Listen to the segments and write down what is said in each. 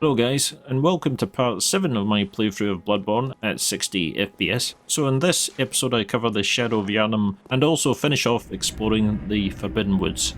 Hello guys, and welcome to part 7 of my playthrough of Bloodborne at 60 FPS. So in this episode I cover the Shadow of Yharnam and also finish off exploring the Forbidden Woods.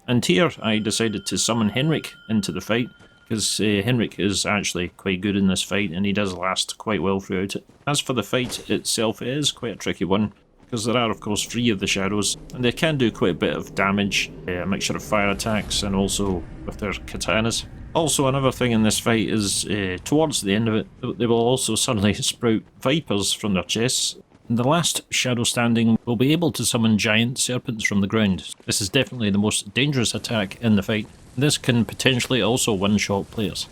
And here I decided to summon Henrik into the fight, because Henrik is actually quite good in this fight and he does last quite well throughout it. As for the fight itself, it is quite a tricky one, because there are of course 3 of the shadows, and they can do quite a bit of damage, a mixture of fire attacks and also with their katanas. Also another thing in this fight is, towards the end of it, they will also suddenly sprout vipers from their chests. The last shadow standing will be able to summon giant serpents from the ground. This is definitely the most dangerous attack in the fight. This can potentially also one-shot players.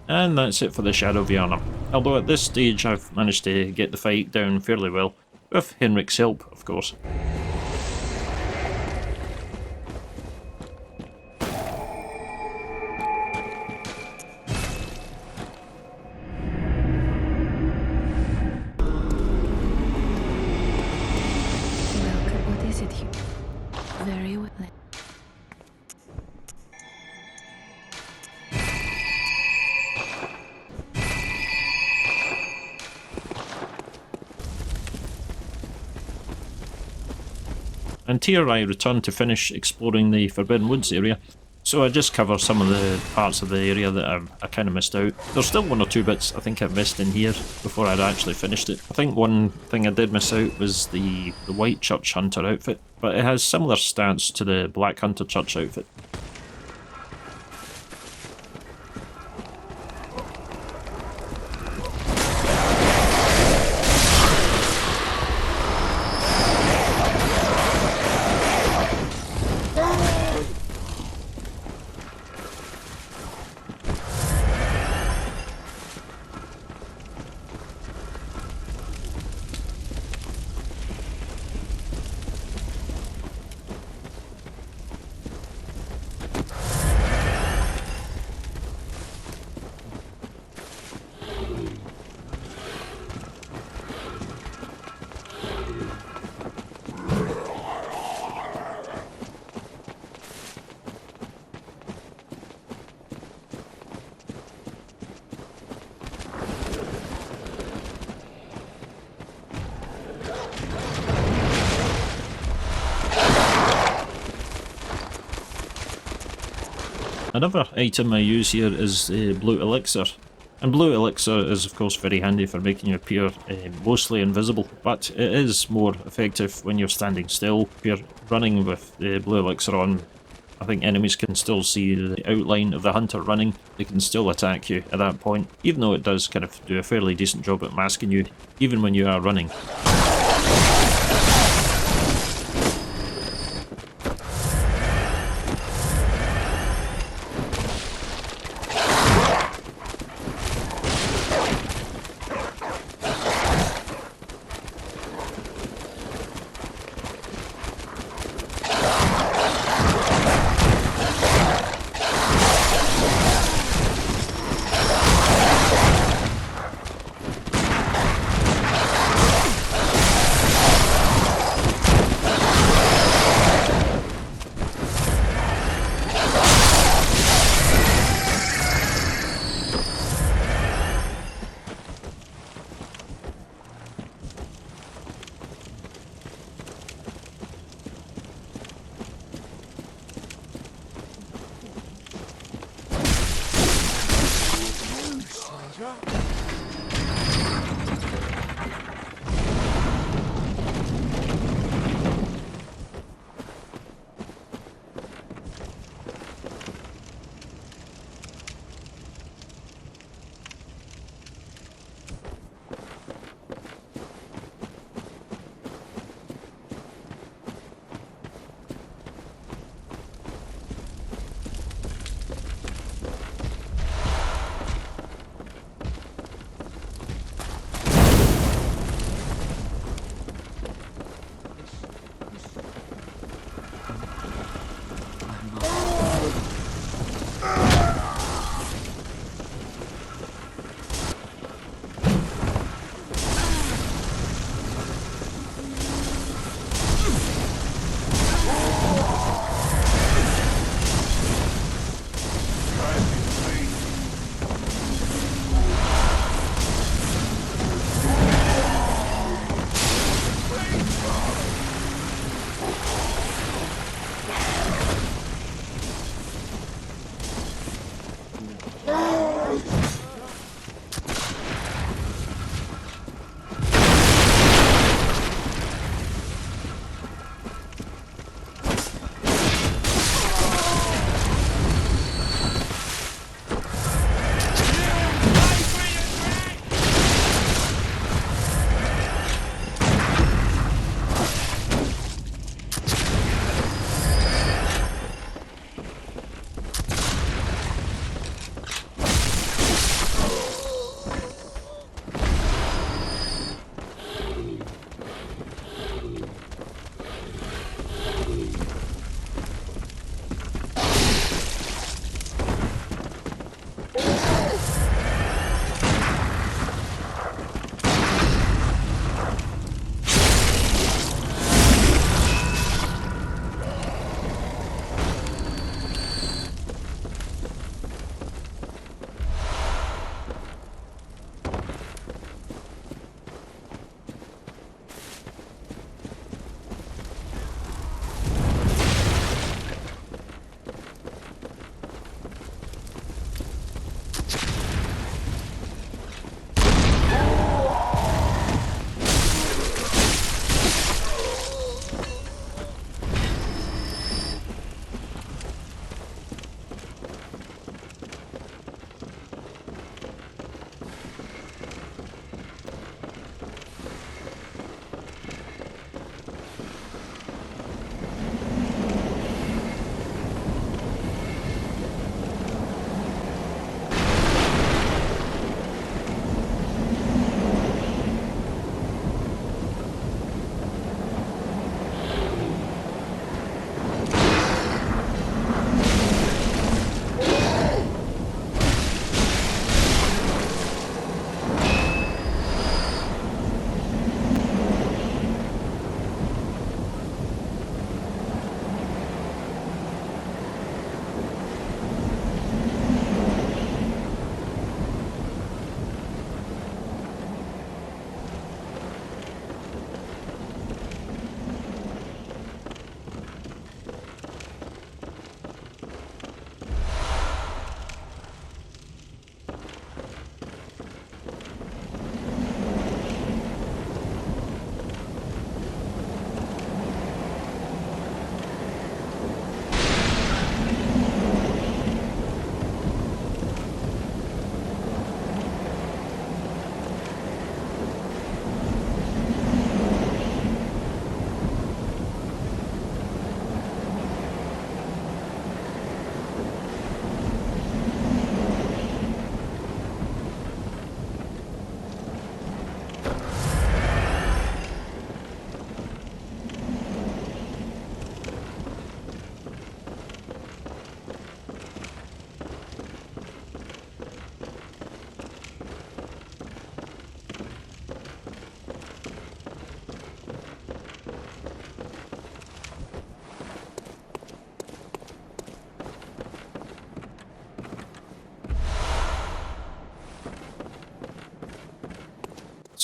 And that's it for the Shadow of Yharnam. Although at this stage I've managed to get the fight down fairly well, with Henrik's help, of course. Welcome. What is it here? Very well. And here I return to finish exploring the Forbidden Woods area. So I just cover some of the parts of the area that I kind of missed out. There's still one or two bits I think I missed in here before I'd actually finished it. I think one thing I did miss out was the White Church Hunter outfit, but it has similar stats to the Black Hunter Church outfit. Another item I use here is Blue Elixir. And Blue Elixir is of course very handy for making you appear mostly invisible, but it is more effective when you're standing still. If you're running with Blue Elixir on, I think enemies can still see the outline of the hunter running. They can still attack you at that point, even though it does kind of do a fairly decent job at masking you, even when you are running.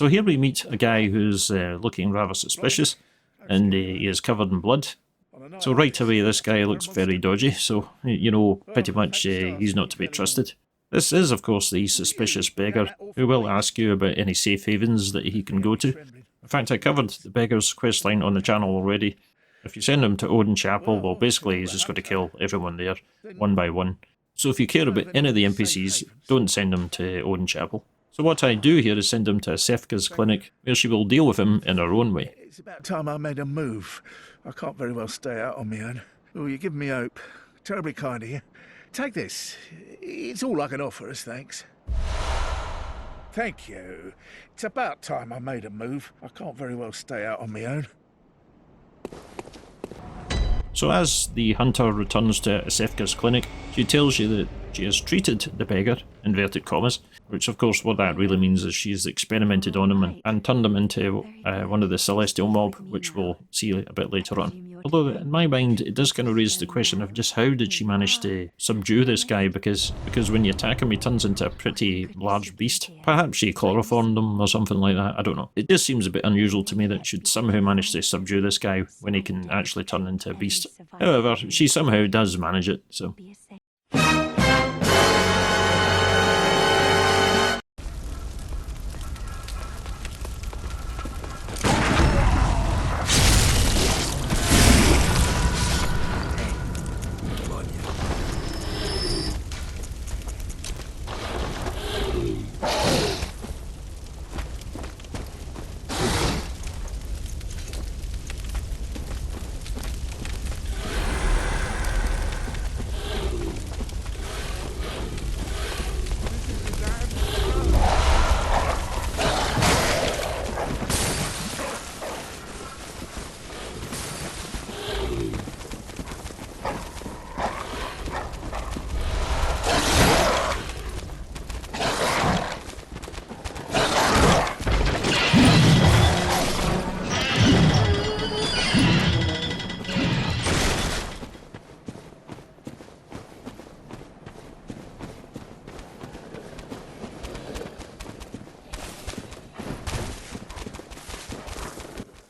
So here we meet a guy who's looking rather suspicious, and he is covered in blood. So right away this guy looks very dodgy, so you know pretty much he's not to be trusted. This is of course the suspicious beggar, who will ask you about any safe havens that he can go to. In fact, I covered the beggar's questline on the channel already. If you send him to Odin Chapel, well basically he's just going to kill everyone there, one by one. So if you care about any of the NPCs, don't send them to Odin Chapel. So what I do here is send him to Iosfeka's clinic, where she will deal with him in her own way. It's about time I made a move. I can't very well stay out on my own. Oh, you're giving me hope. Terribly kind of you. Take this. It's all I can offer us, thanks. Thank you. It's about time I made a move. I can't very well stay out on my own. So as the hunter returns to Iosfeka's clinic, she tells you that she has treated the beggar, inverted commas, which of course what that really means is she's experimented on him and turned him into one of the celestial mob, which we'll see a bit later on. Although in my mind it does kind of raise the question of just how did she manage to subdue this guy, because when you attack him he turns into a pretty large beast. Perhaps she chloroformed him or something like that, I don't know. It just seems a bit unusual to me that she'd somehow manage to subdue this guy when he can actually turn into a beast. However, she somehow does manage it, so...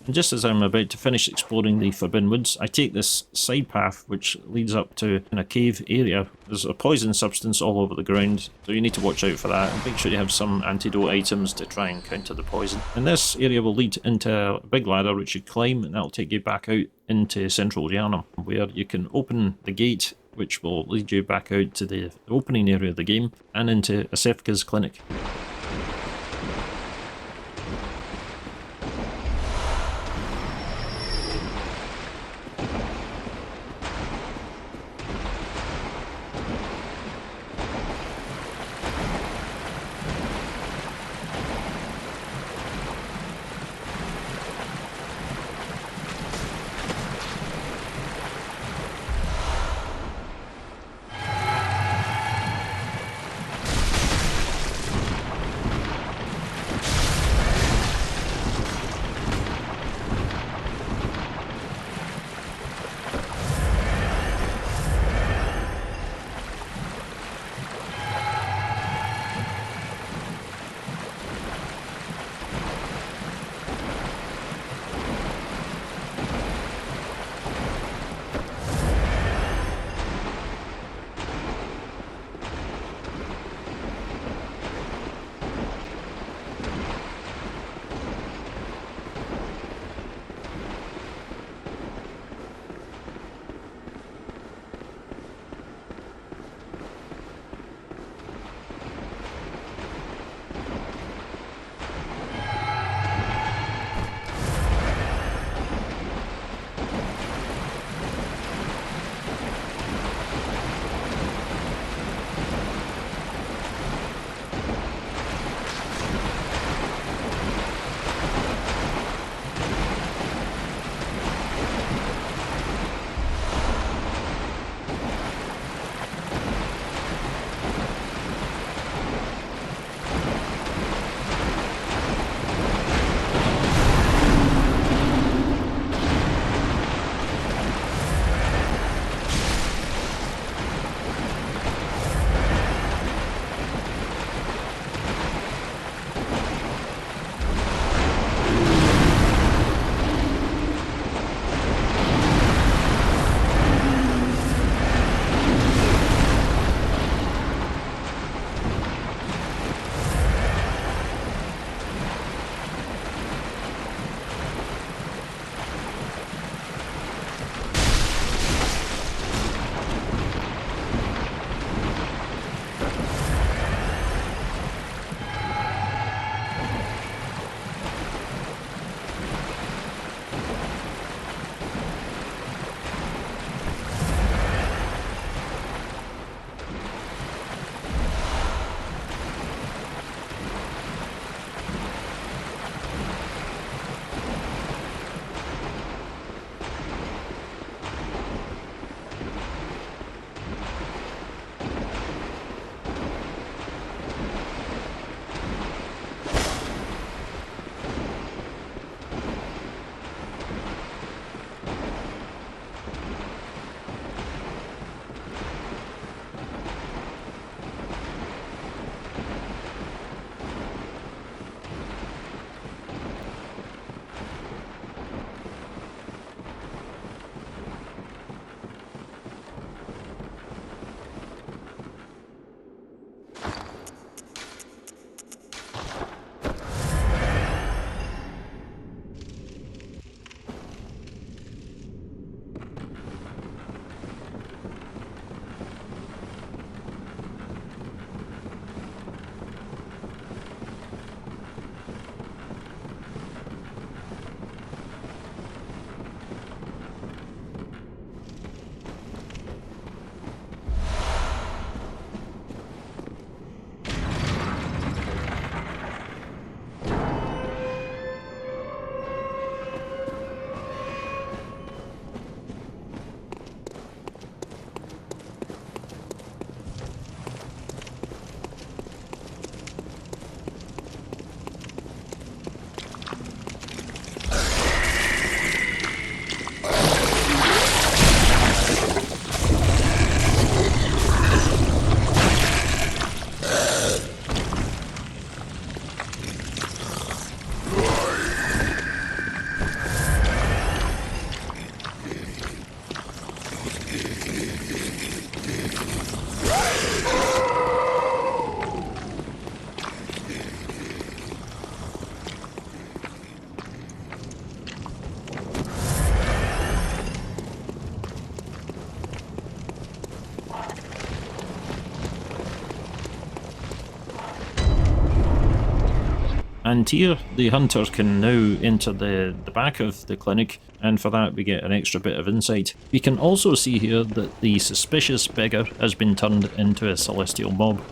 And just as I'm about to finish exploring the Forbidden Woods, I take this side path which leads up to a cave area. There's a poison substance all over the ground, so you need to watch out for that and make sure you have some antidote items to try and counter the poison. And this area will lead into a big ladder which you climb, and that'll take you back out into central Yharnam, where you can open the gate which will lead you back out to the opening area of the game and into Iosfeka's clinic. And here, the hunter can now enter the back of the clinic, and for that we get an extra bit of insight. We can also see here that the suspicious beggar has been turned into a celestial mob.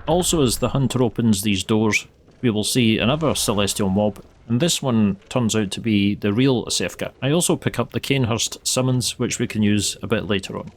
Also, as the hunter opens these doors, we will see another celestial mob, and this one turns out to be the real Iosfeka. I also pick up the Canehurst summons, which we can use a bit later on.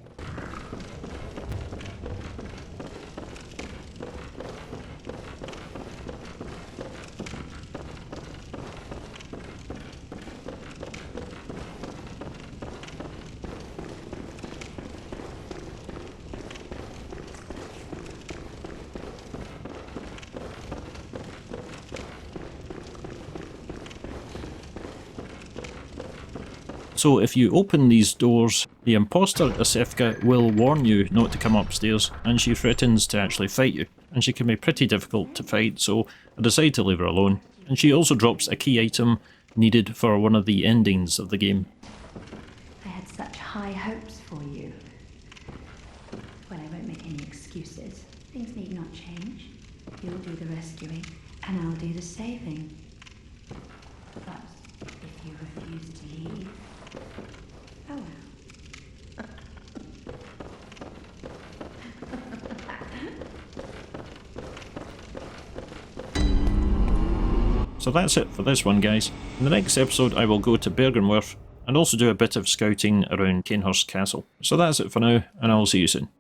So if you open these doors, the Imposter Isofeka will warn you not to come upstairs, and she threatens to actually fight you. And she can be pretty difficult to fight, so I decide to leave her alone. And she also drops a key item needed for one of the endings of the game. I had such high hopes for you. Well, I won't make any excuses. Things need not change. You'll do the rescuing, and I'll do the saving. But if you refuse to leave, oh well. So that's it for this one, guys. In the next episode I will go to Bergenworth and also do a bit of scouting around Canehurst Castle. So that's it for now, and I will see you soon.